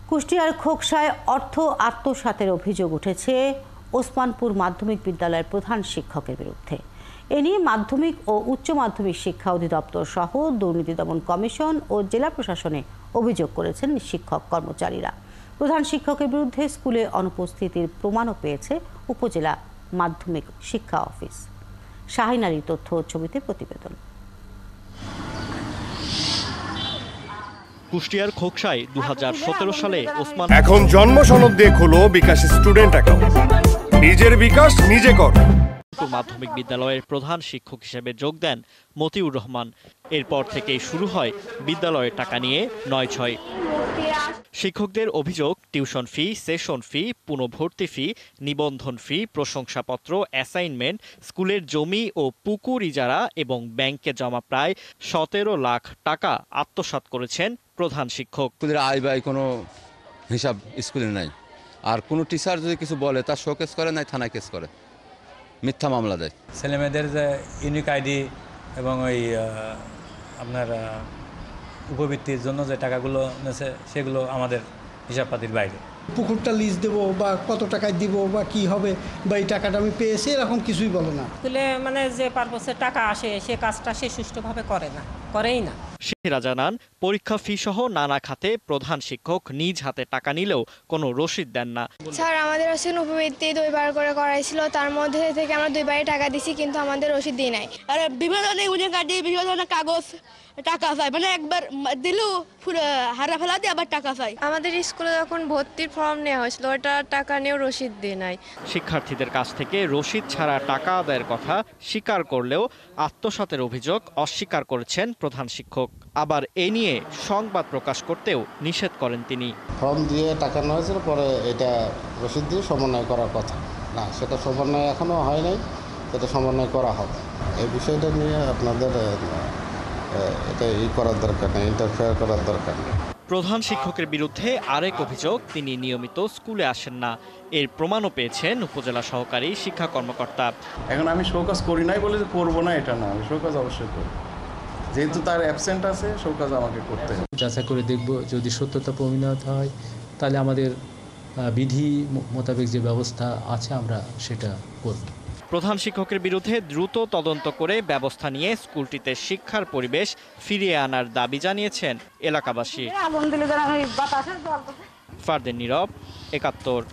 কুষ্টিয়ার খোকসায় অর্থ আত্মসাতের অভিযোগ উঠেছে ওসমানপুর মাধ্যমিক বিদ্যালয়ের প্রধান শিক্ষকের বিরুদ্ধে। এ নিয়ে মাধ্যমিক ও উচ্চ মাধ্যমিক শিক্ষা অধিদপ্তর সহ দুর্নীতি দমন কমিশন ও জেলা প্রশাসনে অভিযোগ করেছেন শিক্ষক কর্মচারীরা। প্রধান শিক্ষকের বিরুদ্ধে স্কুলে অনুপস্থিতির প্রমাণও পেয়েছে উপজেলা মাধ্যমিক শিক্ষা অফিস। শাহিনারী তথ্য ছবিতে প্রতিবেদন। কুষ্টিয়ার খোকসায় 2017 সালে ওসমান এখন জন্ম সনদ দিয়ে খোলো বিকাশ স্টুডেন্ট অ্যাকাউন্ট। নিজের বিকাশ নিজে কর। মাধ্যমিক বিদ্যালয়ের প্রধান শিক্ষক হিসেবে যোগ দেন মতিউর রহমান। এরপর থেকেই শুরু হয় বিদ্যালয়ের টাকা নিয়ে ৯-৬। শিক্ষকদের অভিযোগ, টিউশন ফি, সেশন ফি, পুনঃভর্তি ফি, নিবন্ধন ফি, প্রশংসাপত্র, অ্যাসাইনমেন্ট, স্কুলের জমি ও পুকুর ইজারা এবং ব্যাংকে জমা প্রায় ১৭ লাখ টাকা আত্মসাৎ করেছেন প্রধান শিক্ষক। স্কুলের আয় ব্যয় কোনো হিসাব স্কুলে নাই। আর কোনো টিচার যদি কিছু বলে তার শোকেস করে, নাই থানায় কেস করে, মিথ্যা মামলা দেয়। ছেলেমেয়েদের যে ইউনিক আইডি এবং ওই আপনার উপবৃত্তির জন্য যে টাকাগুলো নেছে সেগুলো আমাদের হিসাবপাতির বাইরে। পুকুরটা লিজ দেবো বা কত টাকায় দিব বা কি হবে বা এই টাকাটা আমি পেয়েছি এরকম কিছুই বলে না। স্কুলে মানে যে পারপাসে টাকা আসে সে কাজটা সে সুষ্ঠুভাবে করেই না। শিক্ষার্থীরা জানান, পরীক্ষা ফি সহ নানা খাতে প্রধান শিক্ষক নিজ হাতে টাকা নিলেও কোনো রসিদ দেন না। স্যার আমাদের উপবৃত্তি 2বার করে করাইছিল, তার মধ্যে থেকে আমরা 2বারই টাকা দিছি, কিন্তু আমাদের রসিদ দিই নাই। আর বিভিন্ন ধরনের উনি কাটি, বিভিন্ন ধরনের কাগজ টাকা চাই, মানে একবার দিলেও হারা ফেলা দিয়ে আবার টাকা চাই। আমাদের স্কুলে যখন ভর্তির ফর্ম নেওয়া হয়েছিল ওটা টাকা নিয়েও রসিদ দিয়ে নাই। শিক্ষার্থীদের কাছ থেকে রসিদ ছাড়া টাকা আদায়ের কথা স্বীকার করলেও আত্মসাতের অভিযোগ অস্বীকার করেছেন প্রধান শিক্ষক। আবার এ নিয়ে সংবাদ প্রকাশ করতেও নিষেধ করেন তিনি। ফর্ম দিয়ে টাকা নেওয়া হয়েছিল, পরে এটা রসিদ দিয়ে সমন্বয় করার কথা না, সেটা সমন্বয় এখনো হয় নাই, সেটা সমন্বয় করা হবে। এই বিষয়টা নিয়ে আপনাদের এটা করার দরকার নেই, ইন্টারফেয়ার করার দরকার নেই। প্রধান শিক্ষকের বিরুদ্ধে আরেক অভিযোগ, তিনি নিয়মিত স্কুলে আসেন না। এর প্রমাণও পেয়েছেন উপজেলা সহকারী শিক্ষা কর্মকর্তা। এখন আমি শোকাজ করি নাই বলে যে করবো না এটা না, আমি শোকাজ অবশ্যই করি, যেহেতু তার অ্যাবসেন্ট আছে শোকাজ আমাকে করতে হবে। যাচাই করে দেখব, যদি সত্যতা প্রমাণিত হয় তাহলে আমাদের বিধি মোতাবেক যে ব্যবস্থা আছে আমরা সেটা করব। প্রধান শিক্ষকের বিরুদ্ধে দ্রুত তদন্ত করে ব্যবস্থা নিয়ে স্কুলটিতে শিক্ষার পরিবেশ ফিরিয়ে আনার দাবি জানিয়েছেন এলাকাবাসী। ফারদিন নীরব, ৭১।